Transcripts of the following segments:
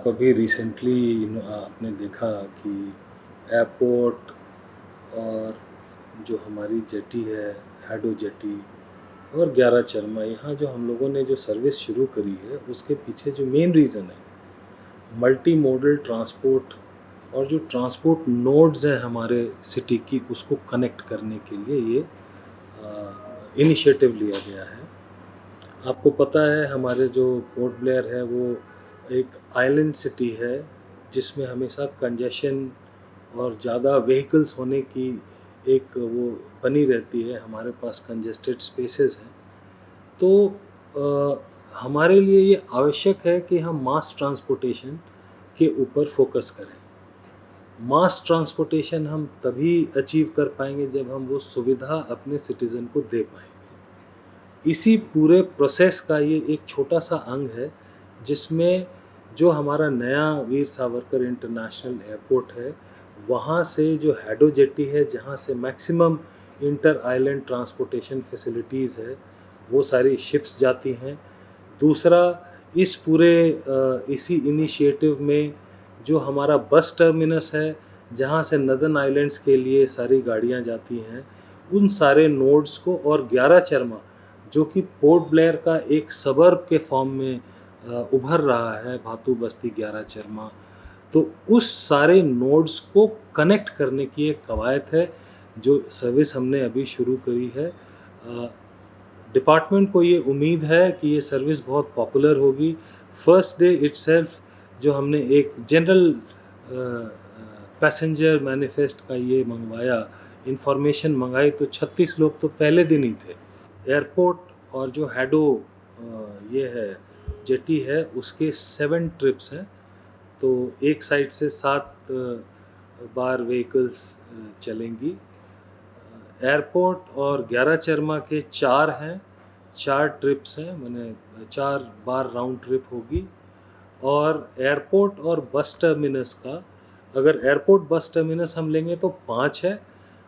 आप अभी रिसेंटली आपने देखा कि एयरपोर्ट और जो हमारी जेटी है, हैडो जेटी और 11 चरमा, यहाँ जो हम लोगों ने जो सर्विस शुरू करी है उसके पीछे जो मेन रीज़न है मल्टी मोडल ट्रांसपोर्ट और जो ट्रांसपोर्ट नोड्स हैं हमारे सिटी की, उसको कनेक्ट करने के लिए ये इनिशिएटिव लिया गया है। आपको पता है हमारे जो पोर्ट ब्लेयर है वो एक आइलैंड सिटी है जिसमें हमेशा कंजेशन और ज़्यादा व्हीकल्स होने की एक वो बनी रहती है। हमारे पास कंजेस्टेड स्पेसेस हैं, तो हमारे लिए ये आवश्यक है कि हम मास ट्रांसपोर्टेशन के ऊपर फोकस करें। मास ट्रांसपोर्टेशन हम तभी अचीव कर पाएंगे जब हम वो सुविधा अपने सिटीज़न को दे पाएंगे। इसी पूरे प्रोसेस का ये एक छोटा सा अंग है जिसमें जो हमारा नया वीर सावरकर इंटरनेशनल एयरपोर्ट है, वहाँ से जो हैडो जेटी है जहाँ से maximum inter island transportation facilities है, वो सारी शिप्स जाती हैं। दूसरा, इस पूरे इसी इनिशिएटिव में जो हमारा बस टर्मिनस है जहाँ से नदर्न आइलैंड्स के लिए सारी गाड़ियाँ जाती हैं, उन सारे नोड्स को, और 11 चरमा जो कि पोर्ट ब्लेयर का एक सबर्ब के फॉर्म में उभर रहा है, भातू बस्ती 11 चरमा, तो उस सारे नोड्स को कनेक्ट करने की एक कवायद है जो सर्विस हमने अभी शुरू करी है। डिपार्टमेंट को ये उम्मीद है कि ये सर्विस बहुत पॉपुलर होगी। फर्स्ट डे इटसेल्फ जो हमने एक जनरल पैसेंजर मैनिफेस्ट का ये मंगवाया, इन्फॉर्मेशन मंगाई, तो 36 लोग तो पहले दिन ही थे। एयरपोर्ट और जो हैडो ये है जेटी है उसके 7 ट्रिप्स हैं, तो एक साइड से 7 बार व्हीकल्स चलेंगी। एयरपोर्ट और 11 चरमा के 4 हैं, 4 ट्रिप्स हैं, मैंने 4 बार राउंड ट्रिप होगी। और एयरपोर्ट और बस टर्मिनस का, अगर एयरपोर्ट बस टर्मिनस हम लेंगे तो 5 है,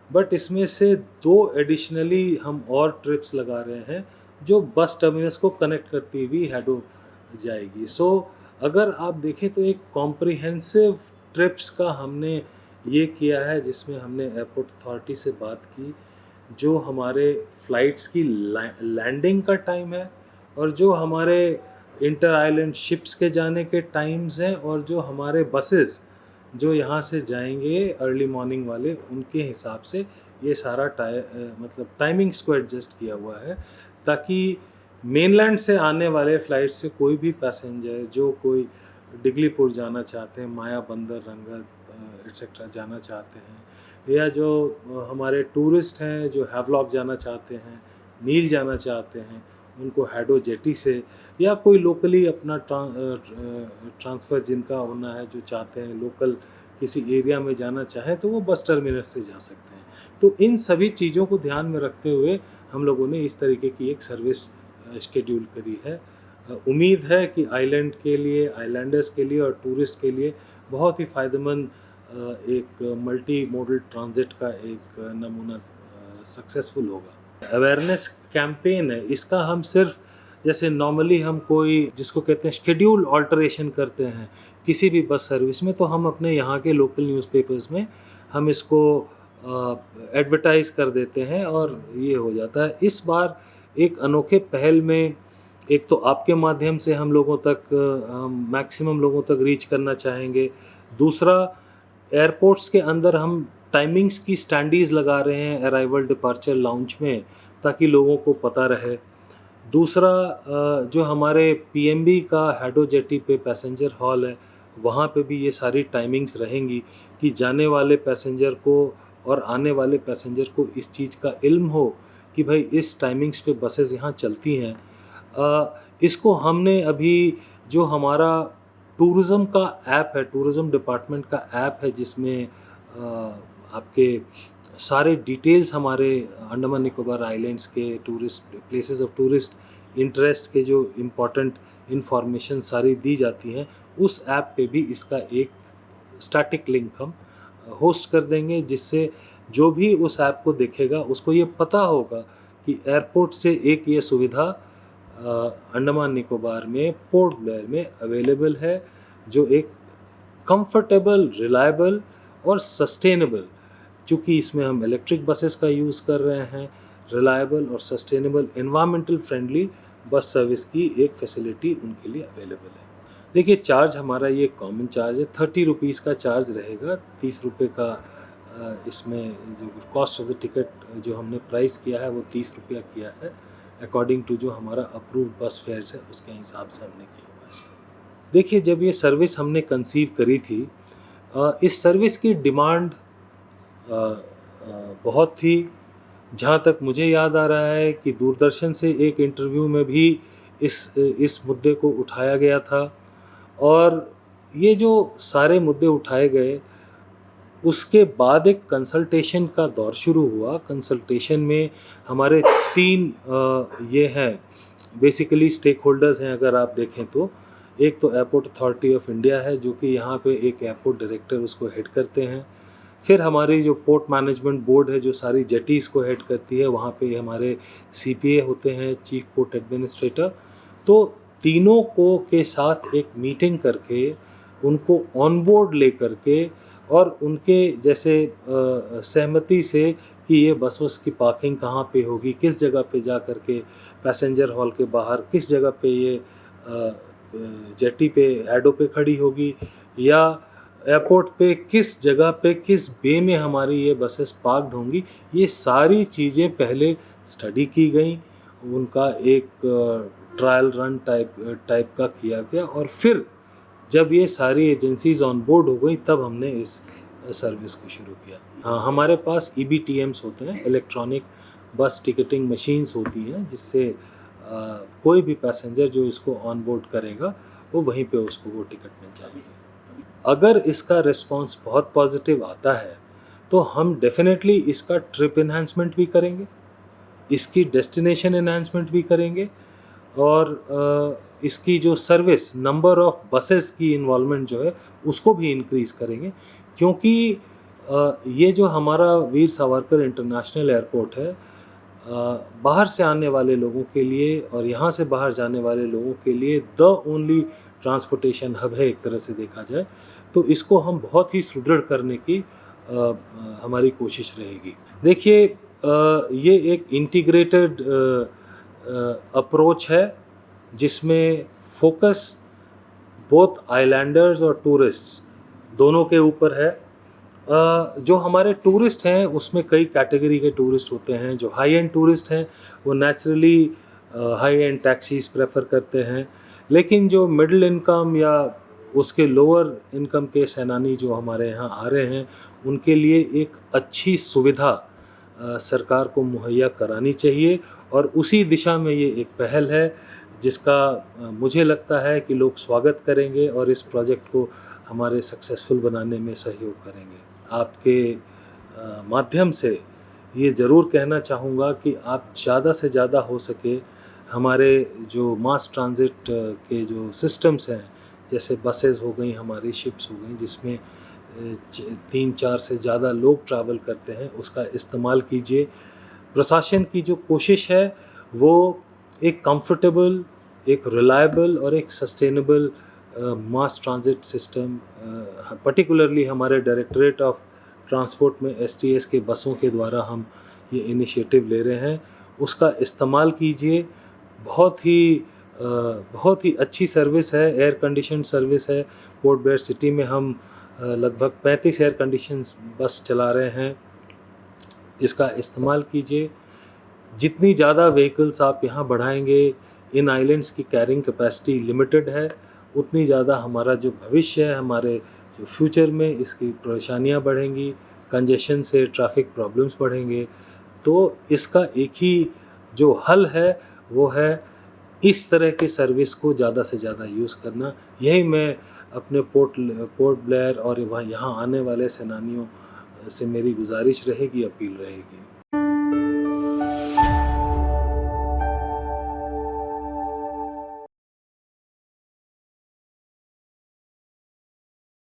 बट इसमें से 2 एडिशनली हम और ट्रिप्स लगा रहे हैं जो बस टर्मिनस को कनेक्ट करती हुई हैडो जाएगी। सो अगर आप देखें तो एक कॉम्प्रिहेंसिव ट्रिप्स का हमने ये किया है, जिसमें हमने एयरपोर्ट अथॉरिटी से बात की, जो हमारे फ़्लाइट्स की लैंडिंग का टाइम है और जो हमारे इंटर आइलैंड शिप्स के जाने के टाइम्स हैं और जो हमारे बसेस जो यहाँ से जाएंगे अर्ली मॉर्निंग वाले, उनके हिसाब से ये सारा मतलब टाइमिंग्स को एडजस्ट किया हुआ है, ताकि मेनलैंड से आने वाले फ़्लाइट से कोई भी पैसेंजर जो कोई डिगलीपुर जाना चाहते हैं, माया बंदर, रंगत एट्सेट्रा जाना चाहते हैं, या जो हमारे टूरिस्ट हैं जो हैवलॉक जाना चाहते हैं, नील जाना चाहते हैं, उनको हैडो जेटी से, या कोई लोकली अपना ट्रांसफ़र जिनका होना है, जो चाहते हैं लोकल किसी एरिया में जाना चाहें, तो वो बस टर्मिनस से जा सकते हैं। तो इन सभी चीज़ों को ध्यान में रखते हुए हम लोगों ने इस तरीके की एक सर्विस शेड्यूल करी है। उम्मीद है कि आइलैंड के लिए, आइलैंडर्स के लिए और टूरिस्ट के लिए बहुत ही फ़ायदेमंद एक मल्टी मोडल ट्रांजिट का एक नमूना सक्सेसफुल होगा। अवेयरनेस कैंपेन है, इसका हम सिर्फ, जैसे नॉर्मली हम कोई जिसको कहते हैं शेड्यूल ऑल्टरेशन करते हैं किसी भी बस सर्विस में, तो हम अपने यहाँ के लोकल न्यूज़पेपर्स में हम इसको एडवर्टाइज़ कर देते हैं और ये हो जाता है। इस बार एक अनोखे पहल में, एक तो आपके माध्यम से हम लोगों तक, मैक्सिमम लोगों तक रीच करना चाहेंगे। दूसरा, एयरपोर्ट्स के अंदर हम टाइमिंग्स की स्टैंडीज़ लगा रहे हैं अराइवल डिपार्चर लाउंज में, ताकि लोगों को पता रहे। दूसरा, जो हमारे पीएमबी का हैडो जेटी पे पैसेंजर हॉल है, वहाँ पे भी ये सारी टाइमिंग्स रहेंगी कि जाने वाले पैसेंजर को और आने वाले पैसेंजर को इस चीज़ का इल्म हो कि भाई इस टाइमिंग्स पे बसेस यहाँ चलती हैं। इसको हमने अभी, जो हमारा टूरिज़्म का ऐप है, टूरिज़्म डिपार्टमेंट का ऐप है, जिसमें आपके सारे डिटेल्स हमारे अंडमान निकोबार आइलैंड्स के tourist places of tourist interest के जो इम्पोर्टेंट इन्फॉर्मेशन सारी दी जाती हैं, उस ऐप पे भी इसका एक स्टैटिक लिंक हम होस्ट कर देंगे, जिससे जो भी उस ऐप को देखेगा उसको ये पता होगा कि एयरपोर्ट से एक ये सुविधा अंडमान निकोबार में पोर्ट ब्लेयर में अवेलेबल है। जो एक कंफर्टेबल, रिलायबल और सस्टेनेबल, चूँकि इसमें हम इलेक्ट्रिक बसेस का यूज़ कर रहे हैं, रिलायबल और sustainable environmental friendly bus service की एक फैसिलिटी उनके लिए अवेलेबल है। देखिए, चार्ज हमारा ये कॉमन चार्ज है, 30 रुपीज़ का चार्ज रहेगा। 30 रुपये का इसमें जो कॉस्ट ऑफ द टिकट जो हमने प्राइस किया है वो 30 रुपया किया है, अकॉर्डिंग टू जो हमारा अप्रूव्ड बस फेयर्स है उसके हिसाब से हमने किया हुआ है इसको। देखिए, जब ये सर्विस हमने कंसीव करी थी, इस सर्विस की डिमांड बहुत थी। जहाँ तक मुझे याद आ रहा है कि दूरदर्शन से एक इंटरव्यू में भी इस मुद्दे को उठाया गया था, और ये जो सारे मुद्दे उठाए गए, उसके बाद एक कंसल्टेशन का दौर शुरू हुआ। कंसल्टेशन में हमारे 3 ये हैं बेसिकली स्टेक होल्डर्स हैं अगर आप देखें तो। एक तो एयरपोर्ट अथॉरिटी ऑफ इंडिया है, जो कि यहाँ पे एक एयरपोर्ट डायरेक्टर उसको हेड करते हैं। फिर हमारी जो पोर्ट मैनेजमेंट बोर्ड है जो सारी जेटीज़ को हेड करती है, वहाँ पे हमारे सीपीए होते हैं, चीफ पोर्ट एडमिनिस्ट्रेटर। तो तीनों को के साथ एक मीटिंग करके उनको ऑन बोर्ड ले करके और उनके जैसे सहमति से कि ये बस की पार्किंग कहाँ पे होगी, किस जगह पे जा कर के पैसेंजर हॉल के बाहर किस जगह पे ये जेटी पे हेडो पे खड़ी होगी, या एयरपोर्ट पे किस जगह पे किस बे में हमारी ये बसेस पार्क्ड होंगी, ये सारी चीज़ें पहले स्टडी की गई। उनका एक ट्रायल रन टाइप का किया गया, और फिर जब ये सारी एजेंसीज ऑन बोर्ड हो गई तब हमने इस सर्विस को शुरू किया। हाँ, हमारे पास EBTMs होते हैं, इलेक्ट्रॉनिक बस टिकटिंग मशीन्स होती हैं, जिससे कोई भी पैसेंजर जो इसको ऑन बोर्ड करेगा वो वहीं पे उसको वो टिकट मिल जाएगी। अगर इसका रिस्पांस बहुत पॉजिटिव आता है तो हम डेफिनेटली इसका ट्रिप एनहांसमेंट भी करेंगे, इसकी डेस्टिनेशन एनहांसमेंट भी करेंगे, और इसकी जो सर्विस नंबर ऑफ बसेस की इन्वॉल्वमेंट जो है उसको भी इंक्रीज़ करेंगे। क्योंकि ये जो हमारा वीर सावरकर इंटरनेशनल एयरपोर्ट है, बाहर से आने वाले लोगों के लिए और यहाँ से बाहर जाने वाले लोगों के लिए द ओनली ट्रांसपोर्टेशन हब है एक तरह से देखा जाए। तो इसको हम बहुत ही सुदृढ़ करने की हमारी कोशिश रहेगी। देखिए, ये एक इंटीग्रेटेड अप्रोच है जिसमें फोकस बोथ आइलैंडर्स और टूरिस्ट्स दोनों के ऊपर है। जो हमारे टूरिस्ट हैं उसमें कई कैटेगरी के टूरिस्ट होते हैं। जो हाई एंड टूरिस्ट हैं वो naturally high and taxis prefer करते हैं, लेकिन जो मिडिल इनकम या उसके लोअर इनकम के सैलानी जो हमारे यहाँ आ रहे हैं उनके लिए एक अच्छी सुविधा सरकार को मुहैया करानी चाहिए, और उसी दिशा में ये एक पहल है जिसका मुझे लगता है कि लोग स्वागत करेंगे और इस प्रोजेक्ट को हमारे सक्सेसफुल बनाने में सहयोग करेंगे। आपके माध्यम से ये ज़रूर कहना चाहूँगा कि आप ज़्यादा से ज़्यादा हो सके हमारे जो मास ट्रांजिट के जो सिस्टम्स हैं, जैसे बसेस हो गई, हमारी शिप्स हो गई जिसमें 3-4 से ज़्यादा लोग ट्रैवल करते हैं, उसका इस्तेमाल कीजिए। प्रशासन की जो कोशिश है वो एक कंफर्टेबल, एक रिलायबल और एक सस्टेनेबल मास ट्रांजिट सिस्टम, पर्टिकुलरली हमारे डायरेक्टरेट ऑफ ट्रांसपोर्ट में STS के बसों के द्वारा हम ये इनिशिएटिव ले रहे हैं, उसका इस्तेमाल कीजिए। बहुत ही अच्छी सर्विस है, एयर कंडीशन सर्विस है। पोर्ट ब्लेयर सिटी में हम लगभग 35 एयर कंडीशन बस चला रहे हैं, इसका इस्तेमाल कीजिए। जितनी ज़्यादा व्हीकल्स आप यहाँ बढ़ाएंगे, इन आइलैंड्स की कैरिंग कैपेसिटी लिमिटेड है, उतनी ज़्यादा हमारा जो भविष्य है, हमारे जो फ्यूचर में इसकी परेशानियाँ बढ़ेंगी, कंजेशन से ट्रैफिक प्रॉब्लम्स बढ़ेंगे। तो इसका एक ही जो हल है वो है इस तरह की सर्विस को ज़्यादा से ज़्यादा यूज़ करना। यही मैं अपने पोर्ट ब्लेयर और यहाँ आने वाले सैलानियों से मेरी गुजारिश रहेगी, अपील रहेगी।